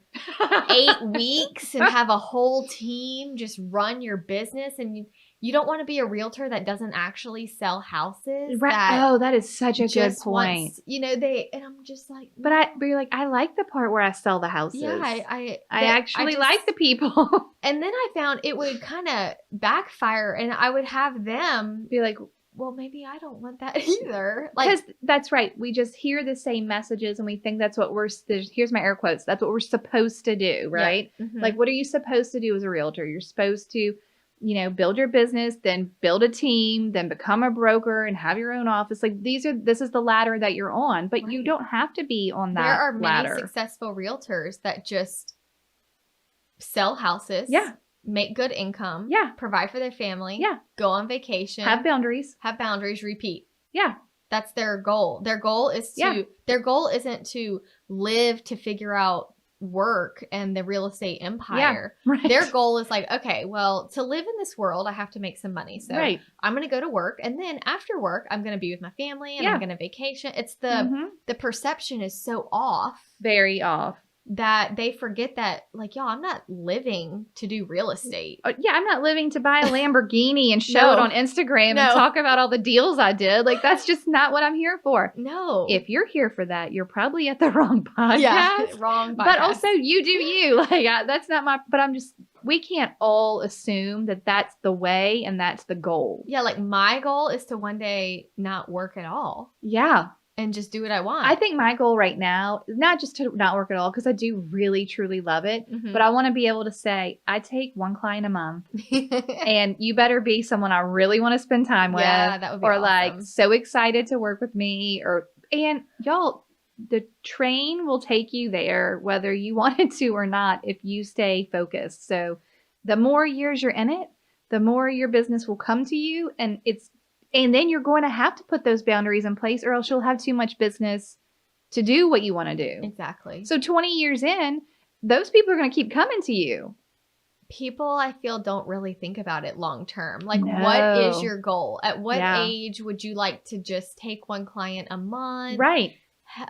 8 weeks and have a whole team just run your business. And you don't want to be a realtor that doesn't actually sell houses. Right. That That is such a good just point. wants, you know, and I'm just like, But you're like, I like the part where I sell the houses. yeah, I actually just- like the people. And then I found it would kind of backfire, and I would have them Be like, well, maybe I don't want that either. because Like, that's right. We just hear the same messages and we think that's what here's my air quotes. That's what we're supposed to do, right? mhm. Like, what are you supposed to do as a realtor? You're supposed to, you know, build your business, then build a team, then become a broker and have your own office. Like this is the ladder that you're on, but you Right. don't have to be on that there are many ladder. successful realtors that just sell houses, Yeah. make good income, Yeah. provide for their family, Yeah. go on vacation, Have boundaries. have boundaries, repeat. Yeah. That's their goal. Their goal is to Yeah. their goal isn't to live to figure out work and the real estate empire. Right. Their goal is like, okay, well, to live in this world, I have to make some money. So right. I'm going to go to work, and then after work, I'm going to be with my family and Yeah. I'm going to vacation. It's Mhm. the perception is so off Very off. that they forget that, like, y'all, I'm not living to do real estate. Yeah, I'm not living to buy a Lamborghini and show No. it on Instagram No. and talk about all the deals I did. Like, that's just not what I'm here for. No. If you're here for that, you're probably at the wrong podcast. yeah, wrong. But podcast. also, you do you. Like, that's not my, but we can't all assume that that's the way and that's the goal. yeah, like my goal is to one day not work at all Yeah. and just do what I want. I think my goal right now is not just to not work at all, because I do really, truly love it. Mhm. But I want to be able to say, I take one client a month. And you better be someone I really want to spend time with. Yeah, that would be or awesome. like so excited to work with me. And y'all, the train will take you there whether you wanted to or not if you stay focused. So the more years you're in it, the more your business will come to you, and then you're going to have to put those boundaries in place, or else you'll have too much business to do what you want to do. Exactly. So 20 years in, those people are going to keep coming to you. People, I feel, don't really think about it long term. Like, No. what is your goal? At what Yeah. age would you like to just take one client a month? Right.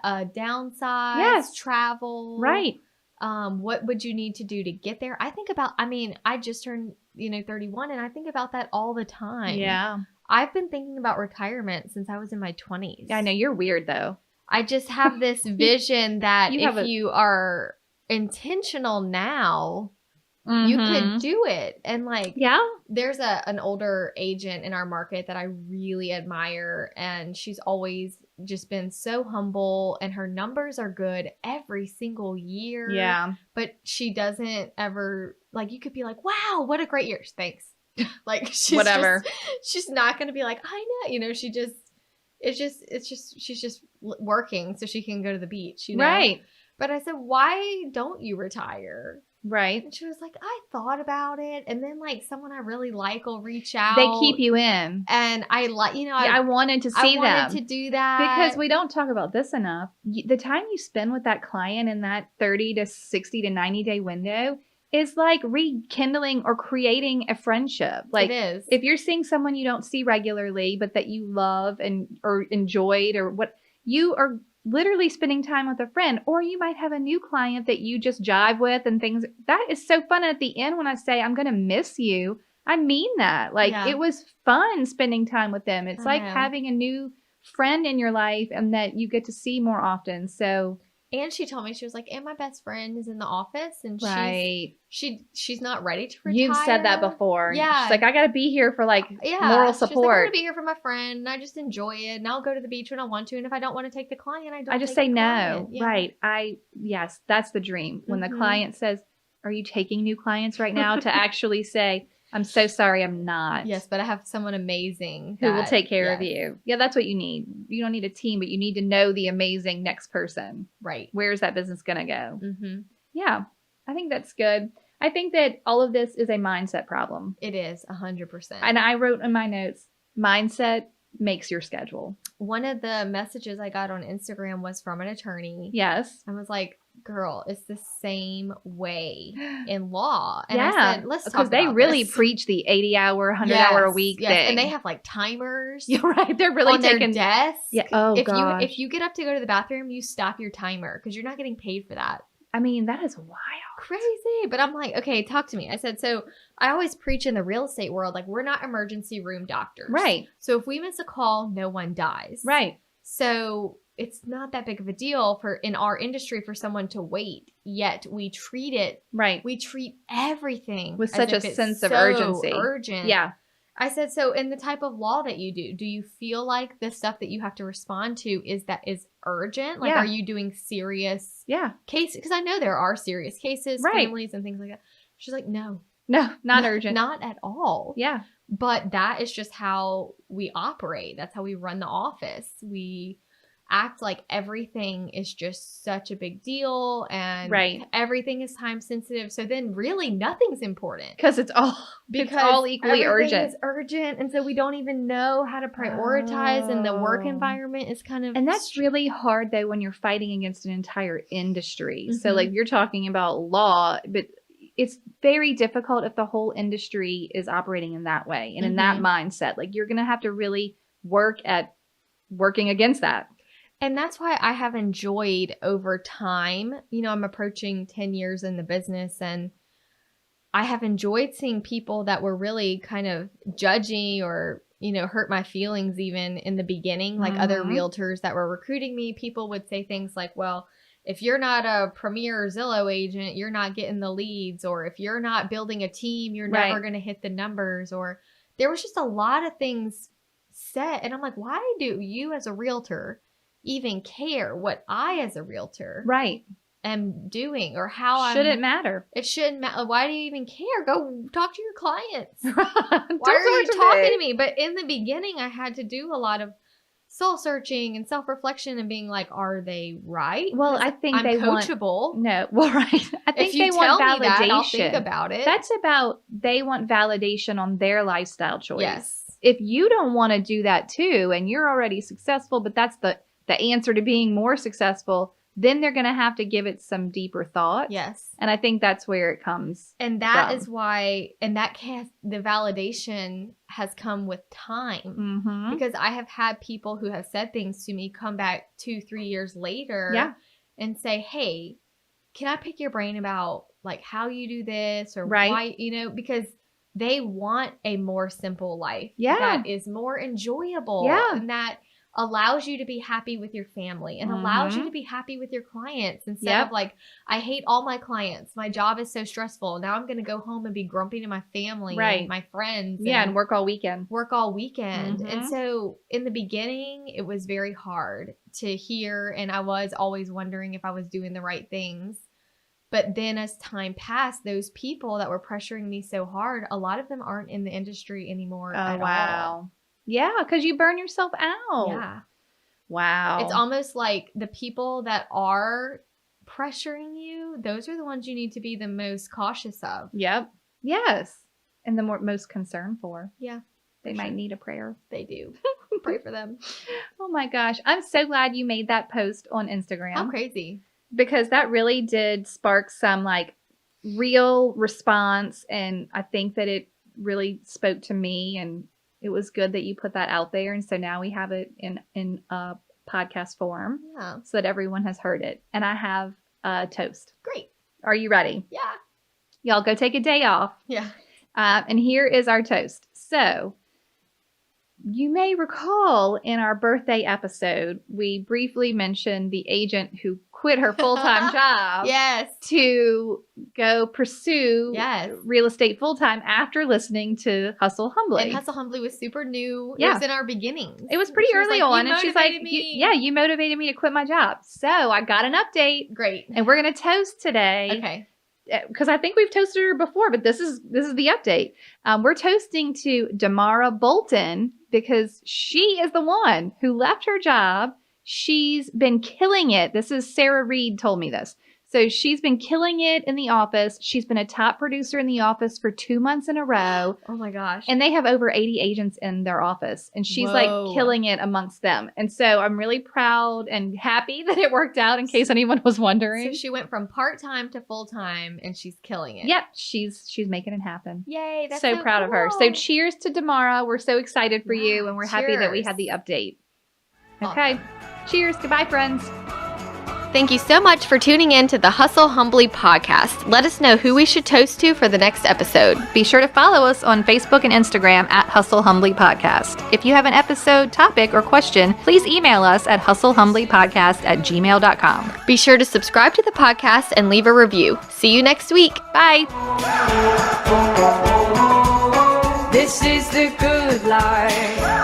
Downsize? Yes. Travel? Right. What would you need to do to get there? I just turned, 31, and I think about that all the time. Yeah. I've been thinking about retirement since I was in my 20s. I know you're weird though. I just have this vision that You have if you are intentional now, you could do it. And like, Yeah. there's an older agent in our market that I really admire, and she's always just been so humble, and her numbers are good every single year. Yeah. But she doesn't ever, like, you could be like, wow, what a great year. Thanks. Like, Whatever. She's not going to be like, I know, she's just working so she can go to the beach, Right. But I said, why don't you retire? Right. And she was like, I thought about it. And then, like, someone I really like will reach out. They keep you in. And I like, I wanted to see them. I wanted to do that. Because we don't talk about this enough. The time you spend with that client in that 30 to 60 to 90 day window is like rekindling or creating a friendship. Like, it is. if you're seeing someone you don't see regularly, but that you love and or enjoyed, or what, you are literally spending time with a friend. Or you might have a new client that you just jive with and things. That is so fun. And at the end, when I say I'm going to miss you, I mean that. Like, Yeah. it was fun spending time with them. It's I like know. having a new friend in your life and that you get to see more often. So And she told me, she was like, and my best friend is in the office, and right. she's not ready to retire. You've said that before. Yeah. She's like, I got to be here for like Yeah. moral She's like, I'm support. going to be here for my friend, and I just enjoy it, and I'll go to the beach when I want to, and if I don't want to take the client, I don't I just take say the no. client. Yeah. Right. Yes, that's the dream. When the Mhm. client says, are you taking new clients right now? To actually say, I'm so sorry, I'm not. Yes, but I have someone amazing Who will that- take care of yes, you. Yeah, that's what you need. You don't need a team, but you need to know the amazing next person. Right. Where's that business going to go? Mm-hmm. Yeah, I think that's good. I think that all of this is a mindset problem. It is 100%. And I wrote in my notes, mindset makes your schedule. One of the messages I got on Instagram was from an attorney. Yes. I was like, girl, it's the same way in law. And yeah. I said, let's talk because they about really this. preach the 80-hour, 100-hour a Yes, week yes. thing. And they have like timers. You're right. They're really on their taking desk. Yeah. Oh, if gosh. if you get up to go to the bathroom, you stop your timer because you're not getting paid for that. I mean, that is wild. Crazy. But I'm like, okay, talk to me. I said, so I always preach in the real estate world, like, we're not emergency room doctors. Right. So if we miss a call, no one dies. Right. So it's not that big of a deal for in our industry for someone to wait. Yet we treat it. Right. We treat everything With as such a if it's sense of so urgency. Urgent. Yeah. I said, so in the type of law that you do you feel like the stuff that you have to respond to is urgent? Like, Yeah. are you doing serious Yeah. cases? Because I know there are serious cases, Right. families and things like that. She's like, no, No, not urgent. Not at all. Yeah. But that is just how we operate. That's how we run the office. We act like everything is just such a big deal, and Right. everything is time sensitive. So then really nothing's important. Because it's all equally everything urgent. is urgent, and so we don't even know how to prioritize, and the work Oh. environment is kind of And that's really hard though when you're fighting against an entire industry. So Mhm. like you're talking about law, but it's very difficult if the whole industry is operating in that way and in that mindset. Like you're going to have to really work at working against that. And that's why I have enjoyed over time. You know, I'm approaching 10 years in the business, and I have enjoyed seeing people that were really kind of judgy or, you know, hurt my feelings even in the beginning. Like other Mhm. realtors that were recruiting me, people would say things like, well, if you're not a Premier Zillow agent, you're not getting the leads. Or if you're not building a team, you're never Right. going to hit the numbers. Or there was just a lot of things said. And I'm like, why do you as a realtor even care what I as a realtor Right. am doing or how Shouldn't matter. It shouldn't matter. Why do you even care? Go talk to your clients. Don't Why are you talk to talking me. to me? But in the beginning, I had to do a lot of soul searching and self-reflection and being like, are they right? Well, 'Cause I think I'm they want coachable. no. Well, right. I think If you they want tell me that, I'll validation. think about it. That's about they want validation on their lifestyle choice. Yes. If you don't want to do that too, and you're already successful, but that's the answer to being more successful, then they're going to have to give it some deeper thought. Yes. And I think that's where it comes. And that from. is why, and that the validation has come with time. Mm-hmm. Because I have had people who have said things to me come back 2-3 years later Yeah. and say, hey, can I pick your brain about like how you do this or Right. why, you know, because they want a more simple life Yeah. that is more enjoyable Yeah. and that allows you to be happy with your family and allows you to be happy with your clients instead of like, I hate all my clients. My job is so stressful. Now I'm going to go home and be grumpy to my family and my friends. And work all weekend. And so in the beginning, it was very hard to hear. And I was always wondering if I was doing the right things. But then as time passed, those people that were pressuring me so hard, a lot of them aren't in the industry anymore at all. Yeah, because you burn yourself out. Yeah. Wow. It's almost like the people that are pressuring you, those are the ones you need to be the most cautious of. Yep. Yes. And the most concerned for. Yeah. They might need a prayer. They do. Pray for them. Oh my gosh. I'm so glad you made that post on Instagram. How crazy. Because that really did spark some like real response. And I think that it really spoke to me, and it was good that you put that out there. And so now we have it in a podcast form so that everyone has heard it. And I have a toast. Great. Are you ready? Yeah. Y'all go take a day off. Yeah. And here is our toast. So you may recall in our birthday episode, we briefly mentioned the agent who quit her full-time job to go pursue real estate full-time after listening to Hustle Humbly. And Hustle Humbly was super new. It was in our beginnings. It was pretty early on. And she's like, you motivated me to quit my job. So I got an update. Great. And we're going to toast today. Okay. Because I think we've toasted her before, but this is the update. We're toasting to Damara Bolton because she is the one who left her job. She's been killing it. This is Sarah Reed told me this. So she's been killing it in the office. She's been a top producer in the office for 2 months in a row. Oh my gosh. And they have over 80 agents in their office. And she's like killing it amongst them. And so I'm really proud and happy that it worked out, in case anyone was wondering. So she went from part-time to full-time and she's killing it. Yep. She's making it happen. Yay. That's so proud of her. So cheers to Damara. We're so excited for you. And we're happy that we had the update. Okay. Cheers. Goodbye, friends. Thank you so much for tuning in to the Hustle Humbly podcast. Let us know who we should toast to for the next episode. Be sure to follow us on Facebook and Instagram at Hustle Humbly Podcast. If you have an episode, topic, or question, please email us at hustlehumblypodcast@gmail.com. Be sure to subscribe to the podcast and leave a review. See you next week. Bye. This is the good life.